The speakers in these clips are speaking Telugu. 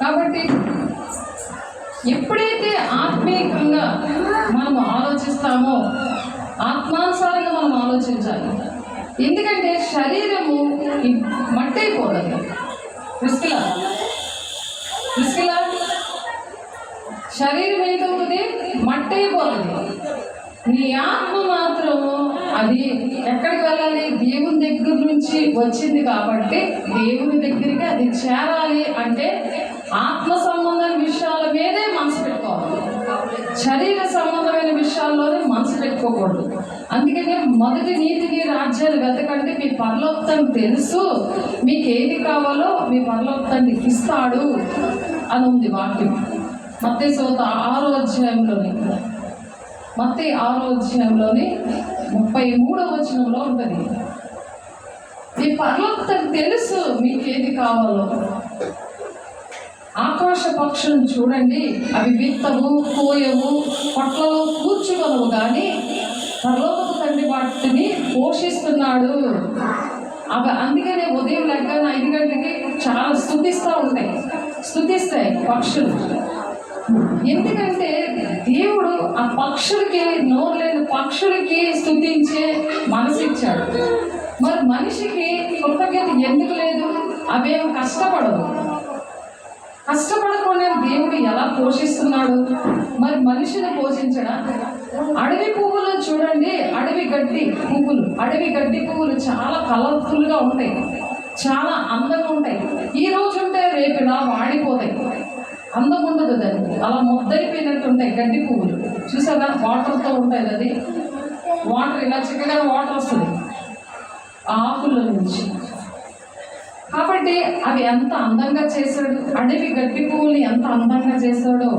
కాబట్టి ఎప్పుడైతే ఆత్మీయంగా మనం ఆలోచిస్తామో ఆత్మానుసారంగా మనం ఆలోచించాలి. ఎందుకంటే శరీరము మట్టి అయిపోతుంది. రిస్కిలా శరీరం ఏంటవుతుంది? మట్టి అయిపోతుంది. నీ ఆత్మ మాత్రం అది ఎక్కడికి వెళ్ళాలి? దేవుని దగ్గర నుంచి వచ్చింది కాబట్టి దేవుని దగ్గరికి అది చేరాలి. అంటే ఆత్మ సంబంధమైన విషయాల మీదే మనసు పెట్టుకోవాలి, శరీర సంబంధమైన విషయాల్లోనే మనసు పెట్టుకోకూడదు. అందుకనే మొదటి నీతిని రాజ్యాలు వెతకండి, మీ పరలోకం తెలుసు, మీకు ఏది కావాలో మీ పరలోకాన్ని ఇస్తాడు అని ఉంది వాక్యం. మత్తయి సువార్త 6వ అధ్యాయంలోని 33వ వచనంలో ఉంటుంది. మీ పరలోకం తెలుసు మీకు ఏది కావాలో. ఆకాశ పక్షులను చూడండి, అవి విత్తవు, కోయవు, పొట్లలో కూర్చుకొనవు, కానీ పరలోకపు తండ్రి వాటిని పోషిస్తున్నాడు. అవి అందుకనే ఉదయం లెక్కన 5 గంటలకి చాలా స్తుతిస్తాయి పక్షులు. ఎందుకంటే దేవుడు ఆ పక్షులకి, నోరు లేని పక్షులకి స్తుతించే మనసు ఇచ్చాడు. మరి మనిషికి కృతజ్ఞత ఎందుకు లేదు? అవేమో కష్టపడకుండా దేవుడు ఎలా పోషిస్తున్నాడు? మరి మనిషిని పోషించడా? అడవి పువ్వులను చూడండి, అడవి గడ్డి పువ్వులు చాలా కలర్ఫుల్గా ఉంటాయి, చాలా అందంగా ఉంటాయి. ఈ రోజు ఉంటే రేపు ఇలా వాడిపోతాయి, అందం ఉండదు దానికి, అలా ముద్దైపోయినట్టు ఉంటాయి గడ్డి పువ్వులు. చూసారా? వాటర్తో ఉంటాయి, అది వాటర్ ఇలా చిక్కగా వాటర్ వస్తుంది ఆకుల నుంచి. కాబట్టి అవి ఎంత అందంగా చేశాడు, అడవి గడ్డి పువ్వుని ఎంత అందంగా చేశాడో.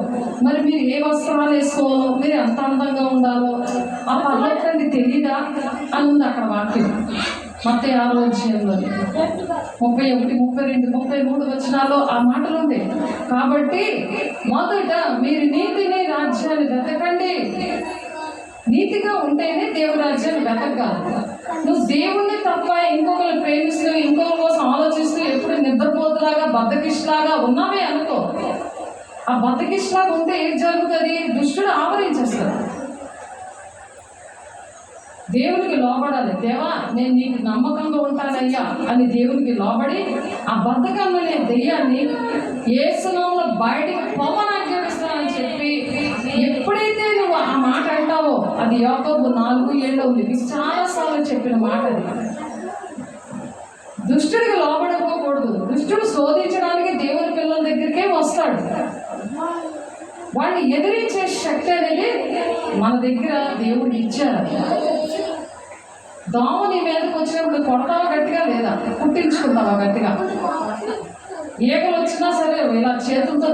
మరి మీరు ఏ వస్త్రాలు వేసుకోవాలో, మీరు ఎంత అందంగా ఉండాలో ఆ పర్లోకాన్ని తెలీదా అని ఉంది అక్కడ వాక్యం. మత్తయి 6వ అధ్యాయంలో 31, 32, 33 వచనాల్లో ఆ మాటలు ఉంటాయి. కాబట్టి మొదట మీరు నీతిని రాజ్యాన్ని వెతకండి. నీతిగా ఉంటేనే దేవుడి రాజ్యాన్ని వెతకాలి. నువ్వు దేవుణ్ణి తప్ప ఇంకొకరిని ప్రేమిస్తూ, ఇంకొకరి కోసం ఆలోచిస్తూ, ఎప్పుడు నిద్రపోతులాగా బద్దకిష్లాగా ఉన్నావే అనుకో. ఆ బద్దకిష్లాగా ఉంటే ఏం జరుగుతుంది? దుష్టుడు ఆవరించేస్తాడు. దేవునికి లోబడాలి. దేవా, నేను నీకు నమ్మకంగా ఉంటానయ్యా అని దేవునికి లోబడి ఆ బద్ధకం అనే దెయ్యాన్ని యేసు నామములో బయటికి పొమ్మని ఆజ్ఞాపిస్తానని చెప్పి ఎప్పుడైతే నువ్వు ఆ మాట అంటావో, అది యాకోబు 4:7 ఉంది, చాలాసార్లు చెప్పిన మాట అది. దుష్టుడికి లోబడకపోకూడదు. దుష్టుడు శోధించడానికి దేవుని పిల్లల దగ్గరికే వస్తాడు. వాడిని ఎదిరించే శక్తి అనేది మన దగ్గర దేవుడు ఇచ్చారు. దోమ నీ మీదకి వచ్చినప్పుడు కొడతావా గట్టిగా, లేదా కుట్టించుకుంటావా గట్టిగా? ఈగలు వచ్చినా సరే ఇలా చేతులతో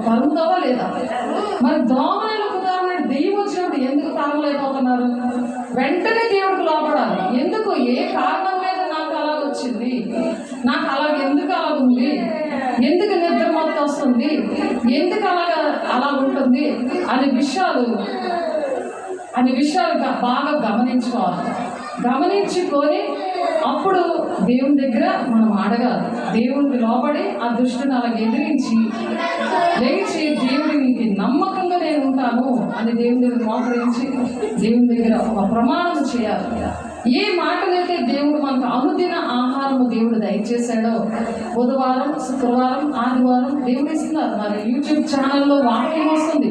తరుగుతావా లేదా? మరి దోమలు ఉదాహరణ దెయ్యం వచ్చినప్పుడు ఎందుకు తరగలేకపోతున్నారు? వెంటనే దేవుడికి లోపడాలి. ఎందుకు? ఏ కారణం మీద నాకు అలాగొచ్చింది, నాకు ఎందుకు అలాగుంది, ఎందుకు నిద్ర మొత్తం వస్తుంది, ఎందుకు అలా ఉంటుంది అనే విషయాలు బాగా గమనించుకొని అప్పుడు దేవుని దగ్గర మనం అడగాలి. దేవుడికి లోబడి ఆ దుష్టుని అలా ఎదిరించి లేచి దేవుడికి నమ్మకంగా నేను ఉంటాను అని దేవుని దగ్గర మోకరించి దేవుని దగ్గర ఒక ప్రమాణం చేయాలి. ఏ మాటలైతే దేవుడు మనకు అనుదిన ఆహారము దేవుడు దయచేశాడో, బుధవారం, శుక్రవారం, ఆదివారం దేవుడు ఇస్తున్నారు. మరి యూట్యూబ్ ఛానల్లో వాక్యం వస్తుంది.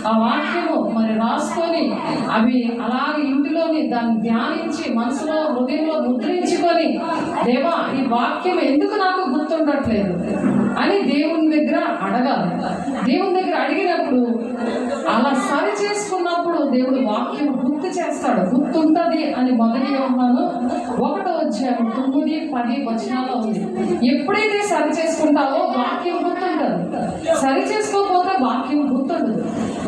ఆ వాక్యము మరి రాసుకొని అవి అలాగే ఇంటిలోని దాన్ని ధ్యానించి మనసులో, హృదయంలో ముద్రించుకొని, దేవా ఈ వాక్యం ఎందుకు నాకు గుర్తుండట్లేదు అని దేవుని దగ్గర అడగాలి. దేవుని దగ్గర అడిగినప్పుడు అలా సరి చేసుకున్నప్పుడు దేవుడు వాక్యం గుర్తు చేస్తాడు. గుర్తుంటుంది అని మొదటి యోహాను 1వ అధ్యాయం 9, 10 వచనాల్లో ఉంది. ఎప్పుడైతే సరి చేసుకుంటావో వాక్యం గుర్తుంటుంది. సరి చేసుకోకపోతే వాక్యం గుర్తుండదు.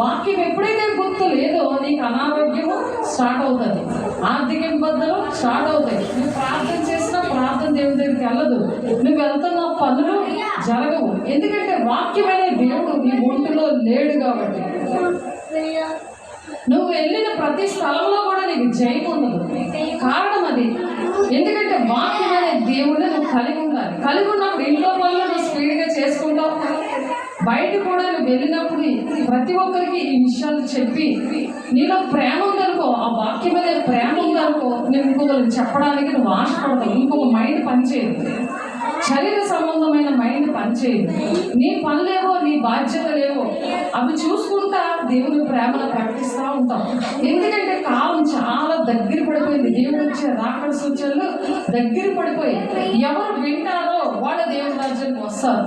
వాక్యం ఎప్పుడైతే గుర్తు లేదో నీకు అనారోగ్యము స్టార్ట్ అవుతుంది, ఆర్థిక ఇబ్బందులు స్టార్ట్ అవుతాయి. నువ్వు ప్రార్థన చేసినా ప్రార్థన దేవుని దగ్గరికి వెళ్ళదు, నువ్వు వెళ్తున్న పనులు జరగవు. ఎందుకంటే వాక్యమైన దేవుడు నీ ఒంటిలో లేడు కాబట్టి. నువ్వు వెళ్ళిన ప్రతి స్థలంలో కూడా నీకు జయం ఉండదు. కారణం అది. ఎందుకంటే వాక్యం అనే దేవుడిని నువ్వు కలిగి ఉండాలి. కలిగి ఉన్నప్పుడు ఇంట్లో పనులు నువ్వు స్పీడ్గా చేసుకుంటావు, బయట కూడా నువ్వు వెళ్ళినప్పుడు ప్రతి ఒక్కరికి ఈ విషయాలు చెప్పి నీలో ప్రేమ ఉందనుకో, ఆ వాక్యం మీద ప్రేమ ఉందనుకో, నేను ఇంకొకరికి చెప్పడానికి నువ్వు ఆశపడతావు. ఇంకొక మైండ్ పనిచేయదు, శరీర సంబంధమైన మైండ్ పనిచేయదు. నీ పనులేవో, నీ బాధ్యతలేవో అవి చూసుకుంటా దేవుని ప్రేమను ప్రకటిస్తూ ఉంటాం. ఎందుకంటే కాలం చాలా దగ్గర పడిపోయింది. దేవుడు వచ్చే రాకడ సూచనలు దగ్గర పడిపోయి ఎవరు వింటారో వాళ్ళ దేవుని రాజ్యానికి వస్తారు,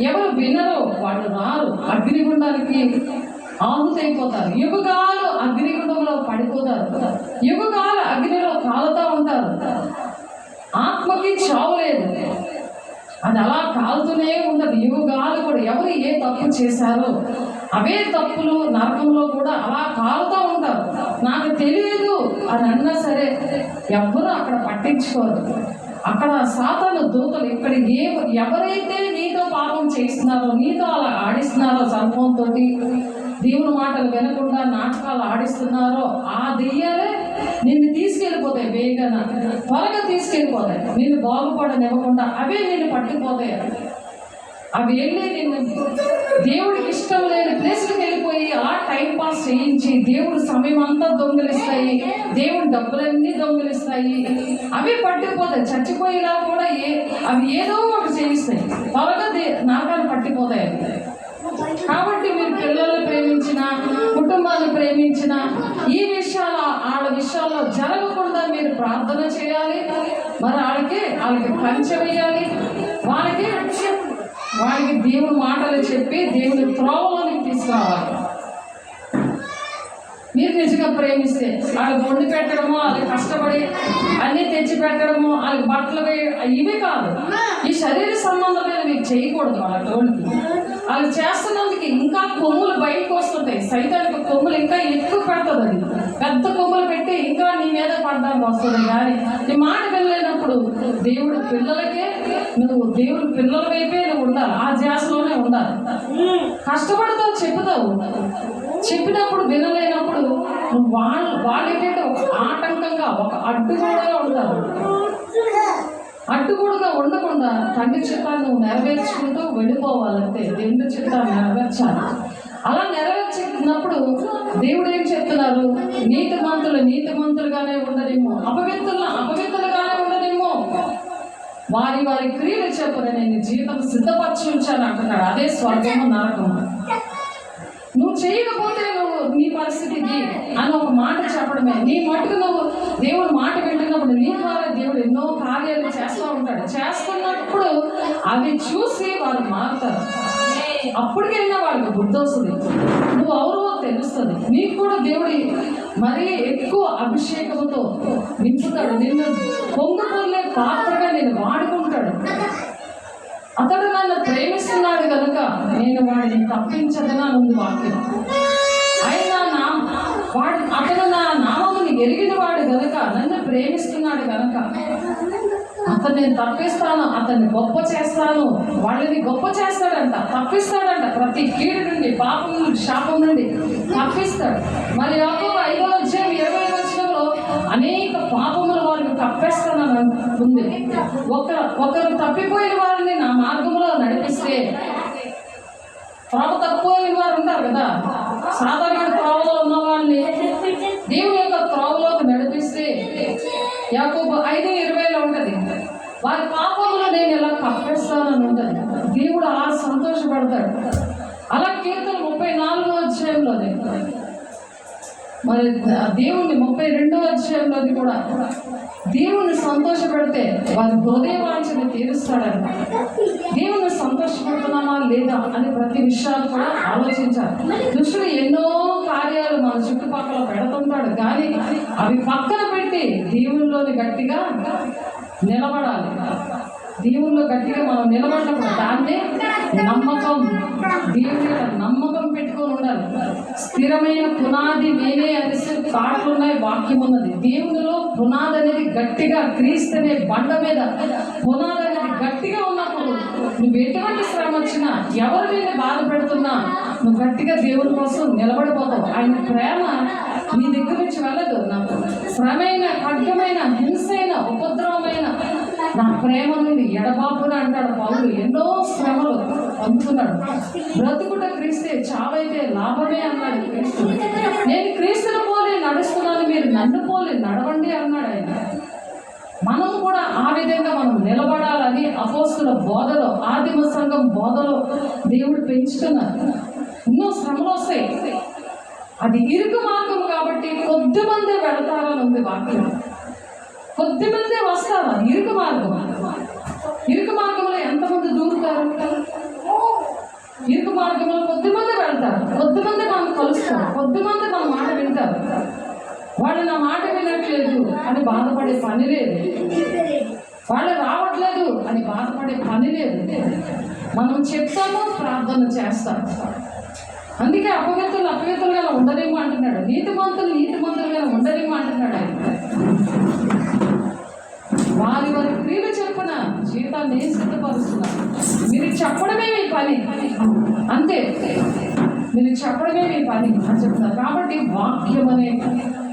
ఎవరు వినరో వాళ్ళు రారు, అగ్నిగుండానికి ఆహుతైపోతారు. యుగాలు అగ్నిగుండంలో పడిపోతారు, యుగాలు అగ్నిలో కాలుతూ ఉంటారు. ఆత్మకి చావు లేదు, అది అలా కాలుతూనే ఉండదు యుగాలు కూడా. ఎవరు ఏ తప్పు చేశారో అవే తప్పులు నరకంలో కూడా అలా కాలుతూ ఉంటారు. నాకు తెలియదు అని అన్నా సరే ఎవరు అక్కడ పట్టించుకోరు. అక్కడ సాతాను దూతలు ఇక్కడ ఎవరైతే నీతో పాపం చేస్తున్నారో, నీతో అలా ఆడిస్తున్నారో, సర్పంతో దేవుని మాటలు వినకుండా నాటకాలు ఆడిస్తున్నారో ఆ దెయ్యాలే నిన్ను తీసుకెళ్ళిపోతాయి, వేగన త్వరగా తీసుకెళ్ళిపోతాయి. నిన్ను బాగుపడనివ్వకుండా అవే నిన్ను పట్టుకుపోతాయి. అవి వెళ్ళి నిన్ను దేవుడికి ఇష్టం లేని ప్లేస్కి వెళ్ళిపోయి అలా టైం పాస్ చేయించి దేవుడు సమయం అంతా దొంగిలిస్తాయి, దేవుడి డబ్బులన్నీ దొంగిలిస్తాయి. అవి పట్టుకుపోతాయి. చచ్చిపోయేలా కూడా అవి ఏదో ఒకటి చేయిస్తాయి, త్వరగా నాకాలు పట్టిపోతాయి. కాబట్టి మీరు పిల్లల్ని ప్రేమించిన, కుటుంబాన్ని ప్రేమించిన ఈ విషయాలు ఆడ విషయాల్లో జరగకుండా మీరు ప్రార్థన చేయాలి. మరి వాళ్ళకి పంచె వేయాలి. వాళ్ళకి దేవుని మాటలు చెప్పి దేవుని త్రోవలోనికి తీసుకురావాలి. మీరు నిజంగా ప్రేమిస్తే వాళ్ళకి వండి పెట్టడము, వాళ్ళకి కష్టపడి అన్నీ తెచ్చి పెట్టడము, వాళ్ళకి బట్టలు ఇవే కాదు, ఈ శరీర సంబంధమైన మీకు చేయకూడదు. వాళ్ళ తోడికి వాళ్ళు చేస్తున్నందుకు ఇంకా కొమ్ములు బయటకు వస్తుంటాయి. సైతానికి కొమ్ములు ఇంకా ఎక్కువ పెడుతుంది. అది పెద్ద కొమ్ములు పెట్టి ఇంకా నీ మీద పడడానికి వస్తుంది. కానీ నీ మాట వెళ్ళలేనప్పుడు దేవుడి పిల్లలకే నువ్వు దేవుడి పిల్లల వైపే నువ్వు ఉండాలి, ఆ ధ్యాసలోనే ఉండాలి. కష్టపడతావు, చెప్పుతావు, చెప్పినప్పుడు వినలేనప్పుడు నువ్వు వాళ్ళేంటంటే ఒక ఆటంకంగా, ఒక అడ్డుగోడగా ఉంటారు. అడ్డుగోడుగా ఉండకుండా తండ్రి చిత్తాన్ని నువ్వు నెరవేర్చుకుంటూ వెళ్ళిపోవాలంటే దేవుడి చిత్తాన్ని నెరవేర్చాలి. అలా నెరవేర్చినప్పుడు దేవుడు ఏం చెప్తున్నారు? నీతిమంతులుగానే ఉండనేమో, అపవిత్రులుగానే ఉండనేమో, వారి క్రియలు చెప్పున నేను జీవితం సిద్ధపరచి ఉంచాను అంటున్నాడు. అదే స్వర్గము నరకము. నువ్వు చేయకపోతే నీ పరిస్థితి అని ఒక మాట చెప్పడమే. నీ మటుకు నువ్వు దేవుడు మాట వింటున్నప్పుడు నీ ద్వారా దేవుడు ఎన్నో కార్యాలు చేస్తూ ఉంటాడు. చేస్తున్నప్పుడు అవి చూసి వారు మారుతారు. అప్పటికైనా వాళ్ళకి బుద్ధి వస్తుంది, నువ్వు ఎవరో తెలుస్తుంది. నీకు కూడా దేవుడి మరీ ఎక్కువ అభిషేకంతో నింపుతాడు. నిన్ను పొంగుతులే పాత్రగా నేను వాడుకుంటాడు. అతడు నన్ను ప్రేమిస్తున్నాడు కనుక నేను వాడిని తప్పించదనా ఉంది వాక్యం. అతను నా నామముని ఎరిగిన వాడు కనుక, నన్ను ప్రేమిస్తున్నాడు కనుక అతను నేను తప్పిస్తాను, అతన్ని గొప్ప చేస్తాను. వాళ్ళని గొప్ప చేస్తాడంట, తప్పిస్తాడంట. ప్రతి కీడు నుండి, పాపం నుండి, శాపం నుండి తప్పిస్తాడు. మరి యాకోబు 5:20 అనేక పాపముల వారిని తప్పేస్తానని ఉంది. ఒకరు తప్పిపోయిన వారిని నా మార్గంలో నడిపిస్తే, త్రోవ తప్పిపోయిన వారు ఉంటారు కదా, సాధారణ త్రోవలో ఉన్న వాళ్ళని దేవుని యొక్క త్రోవలోకి నడిపిస్తే యాకోబు 5:20 ఉంటుంది. వారి పాపంలో నేను ఎలా తప్పేస్తానని ఉంటుంది. దేవుడు అలా సంతోషపడతాడు. అలా కీర్తన 34 మరి దేవుణ్ణి 32 కూడా దేవుణ్ణి సంతోషపెడితే వారి హృదయ వాంఛని తీరుస్తాడంట. దేవుణ్ణి సంతోషపెడుతున్నామా లేదా అని ప్రతి విషయాలు కూడా ఆలోచించాలి. దుష్టుడు ఎన్నో కార్యాలు మన చుట్టుపక్కల పెడుతుంటాడు, కానీ అవి పక్కన పెట్టి దేవునిలోని గట్టిగా నిలబడాలి. దేవుల్లో గట్టిగా మనం నిలబడినప్పుడు దాన్నే నమ్మకం, దేవుని నమ్మకం పెట్టుకొని ఉండాలి. స్థిరమైన పునాది నేనే అనేసి పాటలున్నాయి, వాక్యం ఉన్నది. దేవునిలో పునాది అనేది గట్టిగా, క్రీస్తు అనే బండ మీద పునాది అనేది గట్టిగా ఉన్నప్పుడు నువ్వు ఎటువంటి శ్రమ వచ్చినా, ఎవరు నిన్ను బాధ పెడుతున్నా నువ్వు గట్టిగా దేవుని కోసం నిలబడిపోతావు. ఆయన ప్రేమ నీ దగ్గర నుంచి వెళ్ళదు. నాకు శ్రమైన, ఖడ్గమైన, హింసైన, ఉపద్రవమైన నా ప్రేమ నుండి ఎడబాపున అంటాడు పౌలు. ఎన్నో శ్రమలు పొందుతున్నాడు. బ్రతుకుట క్రీస్తే, చావైతే లాభమే అన్నాడు క్రీస్తు. నేను క్రీస్తుని పోలే నడుస్తున్నాను, మీరు నన్ను పోలే నడవండి అన్నాడు ఆయన. మనం కూడా ఆ విధంగా మనం నిలబడాలని అపోస్తుల బోధలో, ఆదిమ సంఘం బోధలో దేవుడు పెంచుతున్నారు. ఎన్నో శ్రమలు వస్తాయి. అది ఇరుకు మార్గం కాబట్టి కొద్దిమందే వెళతారని ఉంది వాక్యం. కొద్దిమందే వస్తారు. అది ఇరుకు మార్గం. ఇరుకు మార్గంలో ఎంతమంది దూరుతారు? ఇరుకు మార్గంలో కొద్దిమంది వెళ్తారు, కొద్దిమంది మనం కలుస్తారు, కొద్దిమంది మన మాట వింటారు. వాళ్ళు నా మాట వినట్లేదు అని బాధపడే పని లేదు, వాళ్ళు రావట్లేదు అని బాధపడే పని లేదు. మనం చెప్తాము, ప్రార్థన చేస్తాం. అందుకే అపవిత్రులు అపవిత్రులుగా ఉండరేమో అంటున్నాడు, నీతిమంతులు నీతిమంతులుగా ఉండరేమో అంటున్నాడు ఆయన. వారి వారి క్రియలు చెప్పున జీవితాన్ని సిద్ధపరుస్తున్నారు. మీరు చెప్పడమే మీ పని, అంతే. మీరు చెప్పడమే మీ పని అని చెప్తున్నారు. కాబట్టి వాక్యం అనే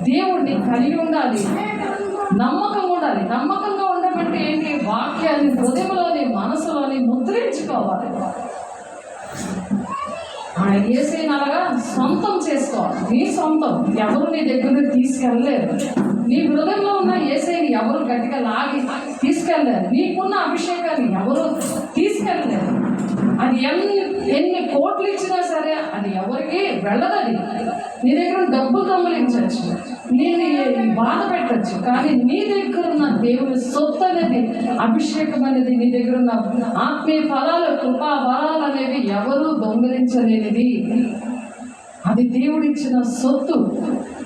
దేవుడిని కలిగి ఉండాలి, నమ్మకంగా ఉండాలి. నమ్మకంగా ఉండమంటే ఏంటి? వాక్యాన్ని హృదయంలోని మనసులోని ముద్రించుకోవాలి. ఆ యేసుని అలాగా సొంతం చేసుకోవాలి. నీ సొంతం, ఎవరు నీ దగ్గర తీసుకెళ్ళలేరు. నీ హృదయంలో ఉన్న యేసుని ఎవరు గట్టిగా లాగి తీసుకెళ్ళలేరు. నీకున్న అభిషేకాన్ని ఎవరు తీసుకెళ్ళలేరు. అది ఎన్ని కోట్లు ఇచ్చినా సరే అది ఎవరికి వెళ్ళదది. నీ దగ్గర డబ్బులు దొంగలించవచ్చు, నేను బాధ పెట్టచ్చు, కానీ నీ దగ్గర ఉన్న దేవుని సొత్తు అనేది, అభిషేకం అనేది, నీ దగ్గర ఉన్న ఆత్మీయ ఫలాలు, కృపా వరాలు అనేవి ఎవరు దొంగలించలేనిది. అది దేవుడిచ్చిన సొత్తు.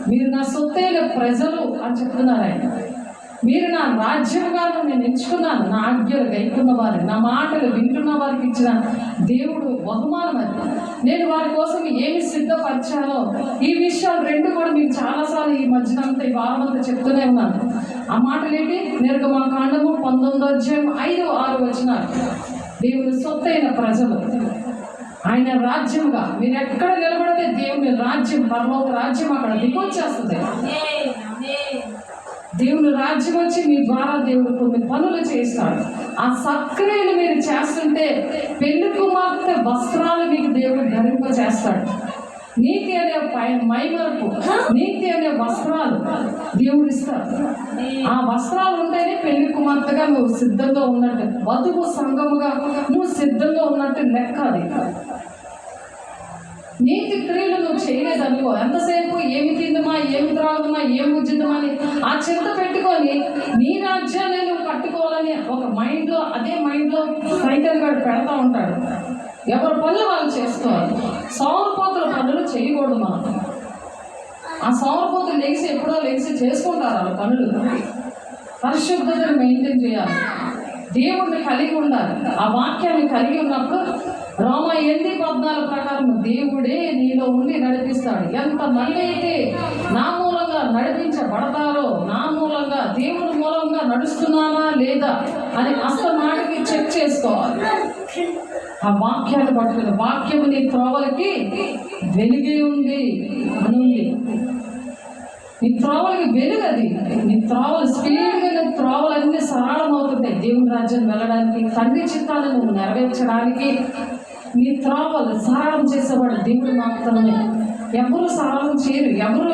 మీరు నా సొత్తైన ప్రజలు అని చెప్తున్నారు ఆయన. మీరు నా రాజ్యంగా నేను ఎంచుకున్నాను. నా ఆజ్ఞలు గైకున్న వారు, నా మాటలు వింటున్న వారికి ఇచ్చిన దేవుడు బహుమానం అది. నేను వారి కోసం ఏమి సిద్ధపరిచానో ఈ విషయాలు రెండు కూడా మీకు చాలాసార్లు ఈ మధ్యన అంతా, ఈ వారం అంతా చెప్తూనే ఉన్నాను. ఆ మాటలు ఏంటి? నిర్గమకాండము 19:5-6 దేవుని సొత్తైన ప్రజలు, ఆయన రాజ్యంగా. మీరు ఎక్కడ నిలబడితే దేవుని రాజ్యం, పరలోక రాజ్యం అక్కడ దిగొచ్చేస్తుంది. దేవుని రాజ్యం వచ్చి మీ ద్వారా దేవుడు కొన్ని పనులు చేస్తాడు. ఆ సక్రియలు మీరు చేస్తుంటే పెళ్లి కుమార్తె వస్త్రాలు మీకు దేవుడు ధరింప చేస్తాడు. నీతి అనే మైమర్పు, నీతి అనే వస్త్రాలు దేవుడు ఇస్తాడు. ఆ వస్త్రాలు ఉంటేనే పెళ్లి కుమార్తెగా నువ్వు సిద్ధంగా ఉన్నట్టు, వధువు సంఘముగా నువ్వు సిద్ధంగా ఉన్నట్టు లెక్క. అది నీతి క్రియలు నువ్వు చేయలేదనుకో, ఎంతసేపు ఏమి తిందమా, ఏమి త్రాగుదమా, ఏం ఉజ్జిందమా అని ఆ చింత పెట్టుకొని నీ రాజ్యాన్ని నువ్వు కట్టుకోవాలని ఒక మైండ్లో, అదే మైండ్లో సైతం గారు పెడతా ఉంటాడు. ఎవరి పనులు వాళ్ళు చేసుకోవాలి. సౌరపోతుల పనులు చేయకూడదు మనం. ఆ సౌరపోతులు ఎప్పుడో చేసుకుంటారు వాళ్ళ పనులు. పరిశుద్ధతను మెయింటైన్ చేయాలి, దేవుడిని కలిగి ఉండాలి. ఆ వాక్యాన్ని కలిగి ఉన్నప్పుడు రోమ 8:14 ప్రకారం దేవుడే నీలో ఉండి నడిపిస్తాడు. ఎంతమంది అయితే నా మూలంగా నడిపించబడతారో, నా మూలంగా, దేవుని మూలంగా నడుస్తున్నానా లేదా అని అస్తమాటికి చెక్ చేసుకోవాలి. ఆ వాక్యాన్ని పట్టుకుని, వాక్యము నీ త్రోవలకి వెలుగే ఉంది అనుంది. నీ త్రోవలకి వెలుగు, అది నీ త్రోవలు స్పీడ్గా, త్రోవలన్నీ సరళమవుతుంటాయి దేవుని రాజ్యాన్ని వెళ్ళడానికి, తండ్రి చిత్తాన్ని నువ్వు నెరవేర్చడానికి. నీ త్రోవలు సరళం చేసేవాడు దేవుడు మాత్రమే. ఎవరు సరళం చేయరు, ఎవరు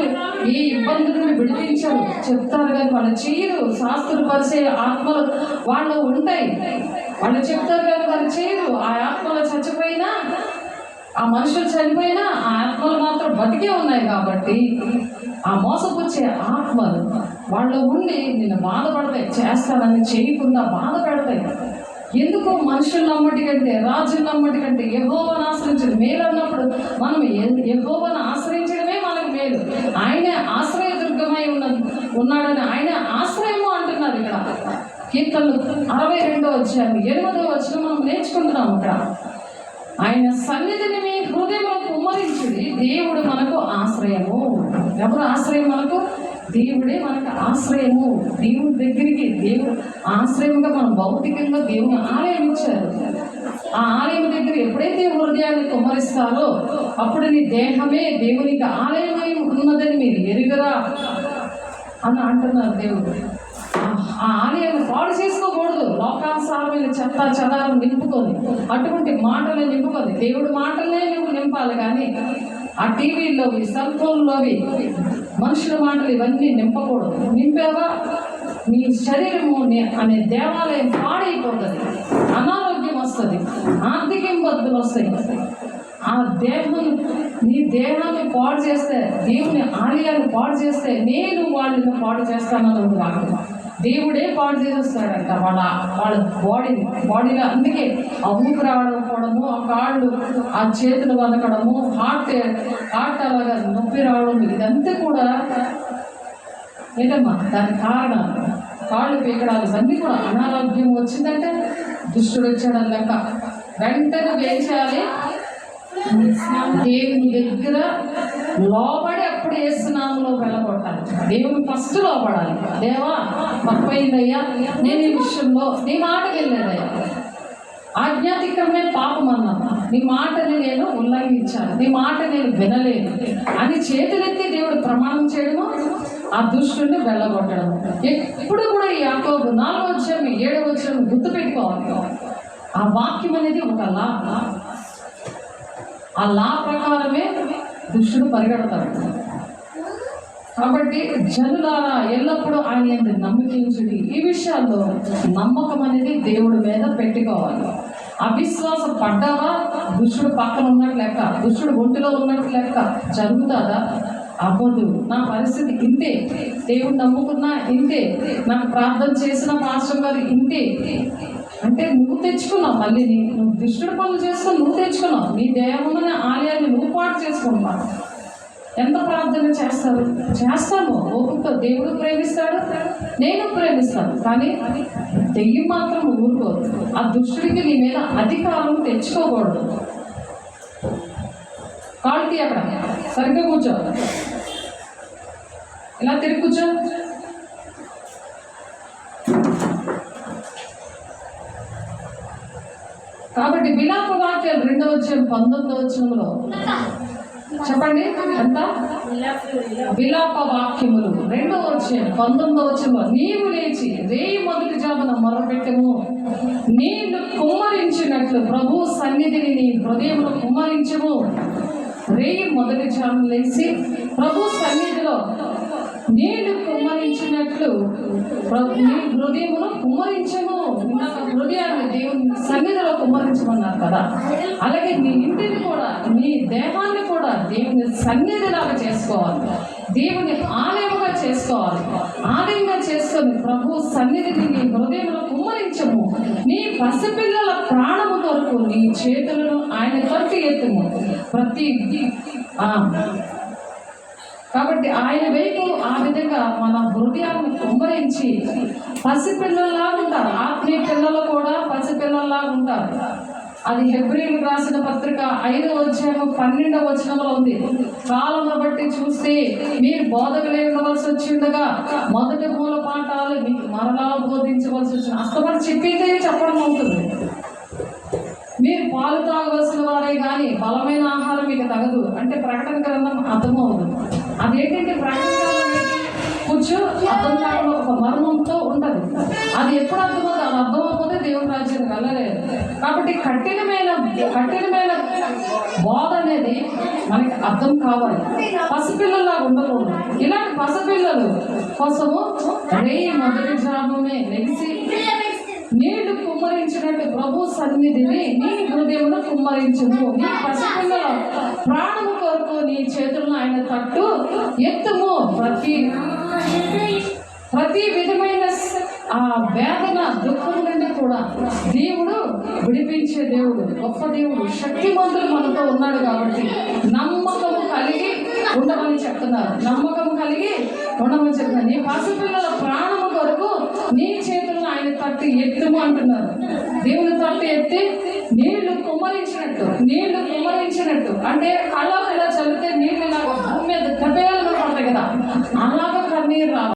ఏ ఇబ్బందులను విడిపించరు, చెప్తారు కానీ వాళ్ళు చేయరు. శాస్త్రులు పరిచే ఆత్మలు వాళ్ళు ఉంటాయి, వాళ్ళు చెప్తారు కానీ వాళ్ళు చేయరు. ఆ ఆత్మలు చచ్చిపోయినా, ఆ మనుషులు చనిపోయినా ఆ ఆత్మలు మాత్రం బతికే ఉన్నాయి. కాబట్టి ఆ మోసపుచ్చే ఆత్మలు వాళ్ళు ఉండి నిన్ను బాధపడతాయి, చేస్తానని చేయకుండా బాధ పెడతాయి. ఎందుకు? మనుషులు నమ్మటి కంటే, రాజులు నమ్మటి కంటే యెహోవాను ఆశ్రయించడం మేలు అన్నప్పుడు మనం యెహోవాను ఆశ్రయించడమే మనకు మేలు. ఆయనే ఆశ్రయ దుర్గమై ఉన్నాడని ఆయన ఆశ్రయము అంటున్నారు ఇక్కడ. కీర్తనలు 62:8 మనం నేర్చుకుంటున్నాం. ఇక్కడ ఆయన సన్నిధిని మీ హృదయంలో కుమ్మరించుడి, దేవుడు మనకు ఆశ్రయము. ఎవరు ఆశ్రయం మనకు? దేవుడే మనకు ఆశ్రయము. దేవుడి దగ్గరికి దేవుడు ఆశ్రయంగా మనం భౌతికంగా దేవుని ఆలయం ఇచ్చారు. ఆ ఆలయం దగ్గర ఎప్పుడైతే హృదయాన్ని కుమ్మరిస్తారో అప్పుడు నీ దేహమే దేవునికి ఆలయమై ఉన్నదని మీరు ఎరుగరా అని అంటున్నారు దేవుడు. ఆ ఆలయాన్ని పాడు చేసుకోకూడదు. లోకానుసారమైన చెత్త చెదారం నింపుకొని, అటువంటి మాటలు నింపుకొని, దేవుడి మాటలనే నువ్వు నింపాలి. కానీ ఆ టీవీలోవి, సెల్ ఫోన్లోవి మనుషుల మాటలు ఇవన్నీ నింపకూడదు. నింపావా నీ శరీరము అనే దేవాలయం పాడైపోతుంది, అనారోగ్యం వస్తుంది, ఆర్థిక ఇబ్బందులు వస్తాయి. ఆ నీ దేహాన్ని పాడు చేస్తే, దేవుని ఆలయాన్ని పాడు చేస్తే నేను వాళ్ళని పాడు చేస్తానని వాక్యం. దేవుడే పాడు చేసేస్తాడంట వాళ్ళ బాడీలో. అందుకే ఆ ఊపు రావడము, ఆ కాళ్ళు, ఆ చేతులు వనకడము, హార్ట్ అలాగా నొప్పి రావడం, ఇదంతా కూడా ఏదమ్మా దాని కారణం. కాళ్ళు పీకడాలు ఇవన్నీ కూడా అనారోగ్యం వచ్చిందంటే దుష్టుడు వచ్చాడని లెక్క. వెంటనే వేయించాలి, దేవుని దగ్గర లోబడి అప్పుడు యేసునామములో వెళ్ళగొట్టాలి. దేవుని ఫస్ట్ లోబడాలి. దేవా తప్పైందయ్యా, నేను ఈ విషయంలో నీ మాట వెళ్ళలేదయ్యా, ఆజ్ఞాతిక్రమే పాపం అన్నా, నీ మాటని నేను ఉల్లంఘించాను, నీ మాట నేను వినలేదు అని చేతులెత్తి దేవుడు ప్రమాణం చేయడము, ఆ దుష్టుని వెళ్ళగొట్టడము. ఎప్పుడు కూడా ఈ యాకోబు 4వ అధ్యాయం 7వ వచనం గుర్తుపెట్టుకోవాలి. ఆ వాక్యం అనేది ఒక లా. ఆ లా ప్రకారమే దుష్టుడు పరిగెడతాడు. కాబట్టి జనులారా ఎల్లప్పుడూ ఆయన యందు నమ్మకించుడి. ఈ విషయాల్లో నమ్మకం అనేది దేవుడి మీద పెట్టుకోవాలి. అవిశ్వాసం పడ్డావా దుష్టుడు పక్కన ఉన్నట్టు లెక్క, దుష్టుడు ఒంటిలో ఉన్నట్టు లెక్క. జరుగుతుందా? అవ్వదు. నా పరిస్థితి ఇంతే, దేవుడు నమ్ముకున్నా ఇంతే, నాకు ప్రార్థన చేసిన పాస్టర్ గారు ఇంతే అంటే నువ్వు తెచ్చుకున్నావు. మళ్ళీ నువ్వు దుష్టుడు పనులు చేసుకొని నువ్వు తెచ్చుకున్నావు. నీ దేవమైన ఆలయాన్ని నువ్వు పాటు చేసుకుంటున్నావు. ఎంత ప్రార్థన చేస్తాము ఓపికతో. దేవుడు ప్రేమిస్తాడు, నేను ప్రేమిస్తాను. కానీ దెయ్యం మాత్రం ఊరుకోదు. ఆ దుష్టుడికి నీ మీద అధికారం తెచ్చుకోకూడదు. కాళ్ళకి అక్కడ సరిగ్గా కూర్చో, ఇలా తిరిగి కూర్చో. కాబట్టి విలాప వాక్యాలు 2వ అధ్యాయం 19వ వచనంలో చెప్పండి ఎంత? విలాప వాక్యములు 2వ అధ్యాయం 19వ వచనంలో, నీవు లేచి రేయి మొదటి జామున మొరపెట్టెము, నీళ్లు కుమ్మరించినట్లు ప్రభు సన్నిధిని నీ హృదయంలో కుమ్మరించము. రేయి మొదటి జామున లేచి ప్రభు సన్నిధిలో నీళ్లు కుమ్మరించినట్లు నీ హృదయమును కుమ్మరించము. హృదయాన్ని దేవుని సన్నిధిలో కుమ్మరించమన్నారు కదా. అలాగే నీ ఇంటిని కూడా, నీ దేహాన్ని కూడా దేవుని సన్నిధిలాగా చేసుకోవాలి, దేవుని ఆలయముగా చేసుకోవాలి. ఆలయంగా చేసుకొని ప్రభు సన్నిధిని నీ హృదయంలో కుమ్మరించము. నీ పసిపిల్లల ప్రాణము కొరకు నీ చేతులను ఆయన తట్టు ఎత్తుము. కాబట్టి ఆయన వైపు ఆ విధంగా మన హృదయాన్ని కుమ్మరించి పసిపిల్లల్లాగా ఉంటారు. ఆత్మీయ పిల్లలు కూడా పసిపిల్లల్లాగా ఉంటారు. అది హెబ్రీయులకు రాసిన పత్రిక 5వ అధ్యాయం 12వ వచనంలో ఉంది. కాలమును బట్టి చూస్తే మీరు బోధకులై ఉండవలసి వచ్చిండగా మొదటి మూల పాఠాలు మీకు మరలా బోధించవలసి వచ్చింది. అస్తమని చెప్పిందే చెప్పడం అవుతుంది. మీరు పాలు తాగవలసిన వారే కానీ బలమైన ఆహారం మీకు తగదు అంటే ప్రకటన గ్రంథం అర్థమవుతుంది. అదేంటంటే ప్రకటన గ్రంథం కొంచెం అర్థం కాకుండా ఒక మర్మంతో ఉంటుంది. అది ఎప్పుడు అర్థమవుతుంది? అది అర్థమైపోతే దేవుని రాజ్యానికి వెళ్ళలేదు. కాబట్టి కఠినమైన బోధ అనేది మనకి అర్థం కావాలి. పసిపిల్లల్లాగా ఉండకూడదు. ఇలాంటి పసిపిల్లలు కోసము రేయి మొదటి జామునే లెగిసి నీళ్లు కుమ్మరించినట్టు ప్రభు సన్నిధిని నీ హృదయమును కుమ్మరించుము. నీ పసిపిల్లల ప్రాణము కొరకు నీ చేతులను ఆయన తట్టు ఎత్తుము. ప్రతి విధమైన ఆ వేదన దుఃఖం నుండి కూడా దేవుడు విడిపించే దేవుడు, గొప్ప దేవుడు, శక్తిమంతుడు మనతో ఉన్నాడు. కాబట్టి నమ్మకము కలిగి ఉండమని చెప్తున్నారు. నమ్మకం కలిగి ఉండమని చెప్తున్నారు. నీ పసిపిల్లల ప్రాణము కొరకు నీ చేతులను ఆయన తట్టు ఎత్తుము అంటున్నారు. దేవుని తట్టు ఎత్తి నీళ్లు కుమ్మరించినట్టు అంటే కళ్ళ ఇలా చదివితే నీళ్ళు ఇలా భూమి మీద దెబ్బేయాలని పడతాయి కదా, అలాగా కన్నీరు రావాలి.